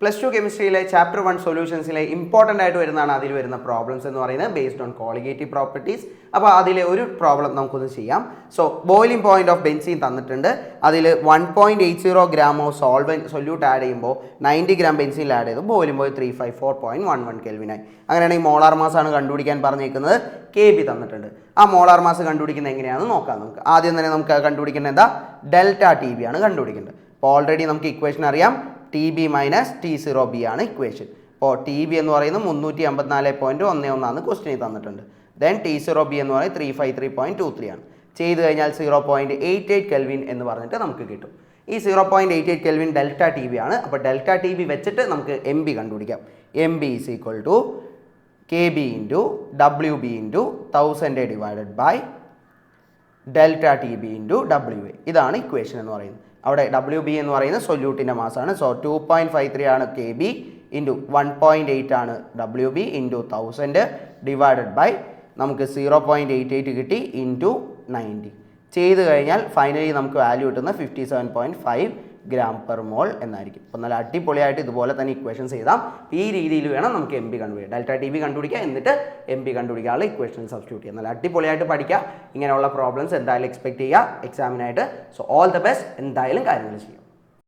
Plus two കെമിസ്ട്രിയിലെ chapter 1 സൊല്യൂഷൻസിലെ important ആയിട്ട് വരുന്നതാണ് അതിൽ വരുന്ന പ്രോബ്ലംസ് എന്ന് പറയുന്നത് ബേസ്ഡ് ഓൺ കോളിഗേറ്റീവ് പ്രോപ്പർട്ടീസ്. അപ്പോൾ അതിലെ ഒരു പ്രോബ്ലം നമുക്കൊന്ന് ചെയ്യാം. So boiling point of benzene തന്നിട്ടുണ്ട്. അതിൽ 1.80 ഗ്രാം ഓഫ് സൊല്യൂട്ട് ആഡ് ചെയ്യുമ്പോൾ 90 ഗ്രാം ബെൻസീനിൽ ആഡ് ചെയ്തു ബോയിലിംഗ് പോയിന്റ് 354.11 കെൽവിനായി. അങ്ങനെയാണെങ്കിൽ മോളാർ മാസ് ആണ് കണ്ടുപിടിക്കാൻ പറഞ്ഞേക്കുന്നത്. KB തന്നിട്ടുണ്ട്. ആ മോളാർ മാസ് കണ്ടുപിടിക്കുന്നത് എങ്ങനെയാണെന്ന് നോക്കാം. നമുക്ക് ആദ്യം തന്നെ നമുക്ക് കണ്ടുപിടിക്കേണ്ടത് എന്താ, ഡെൽറ്റ TB ആണ് കണ്ടുപിടിക്കേണ്ടത്. അപ്പോൾ ഓൾറെഡി നമുക്ക് ഇക്വേഷൻ അറിയാം, TB മൈനസ് T0B ആണ് ഇക്വേഷൻ. അപ്പോൾ TB എന്ന് പറയുന്നത് 354.11 ആണ് ക്വസ്റ്റ്യനിൽ തന്നിട്ടുണ്ട്. ദെൻ T0B എന്ന് പറയുന്നത് 353.23 ആണ്. ചെയ്ത് കഴിഞ്ഞാൽ 0.88 കെൽവിൻ എന്ന് പറഞ്ഞിട്ട് നമുക്ക് കിട്ടും. ഈ 0.88 കെൽവിൻ ഡെൽറ്റ TB ആണ്. അപ്പോൾ ഡെൽറ്റ TB വെച്ചിട്ട് നമുക്ക് MB കണ്ടുപിടിക്കാം. MB is equal to KB into WB into 1000 divided by delta TB into WA. ഇതാണ് ഇക്വേഷൻ എന്ന് പറയുന്നത്. അവിടെ WB എന്ന് പറയുന്നത് സൊല്യൂട്ടിൻ്റെ മാസാണ്. സോ 2.53 ആണ് KB ഇൻറ്റു 1.8 ആണ് WB ഇൻറ്റു 1000 ഡിവൈഡഡ് ബൈ നമുക്ക് 0.88 കിട്ടി ഇൻറ്റു 90. ചെയ്ത് കഴിഞ്ഞാൽ ഫൈനലി നമുക്ക് വാല്യൂ കിട്ടുന്ന 57.5 ഗ്രാം പെർ മോൾ എന്നായിരിക്കും. അപ്പോൾ നല്ല അടിപൊളിയായിട്ട് ഇതുപോലെ തന്നെ ഇക്വേഷൻസ് ചെയ്താൽ ഈ രീതിയിൽ വേണം നമുക്ക് MB കണ്ടുപിടിക്കാം. ഡെൽറ്റ TB കണ്ടുപിടിക്കുക, എന്നിട്ട് MB കണ്ടുപിടിക്കാനുള്ള ഇക്വേഷൻ സബ്സ്റ്റിറ്റ്യൂട്ട് ചെയ്യുക. നല്ല അടിപൊളിയായിട്ട് പഠിക്കുക. ഇങ്ങനെയുള്ള പ്രോബ്ലംസ് എന്തായാലും എക്സ്പെക്ട് ചെയ്യുക എക്സാമിനായിട്ട്. So all the best. എന്തായാലും കാര്യങ്ങൾ ചെയ്യും.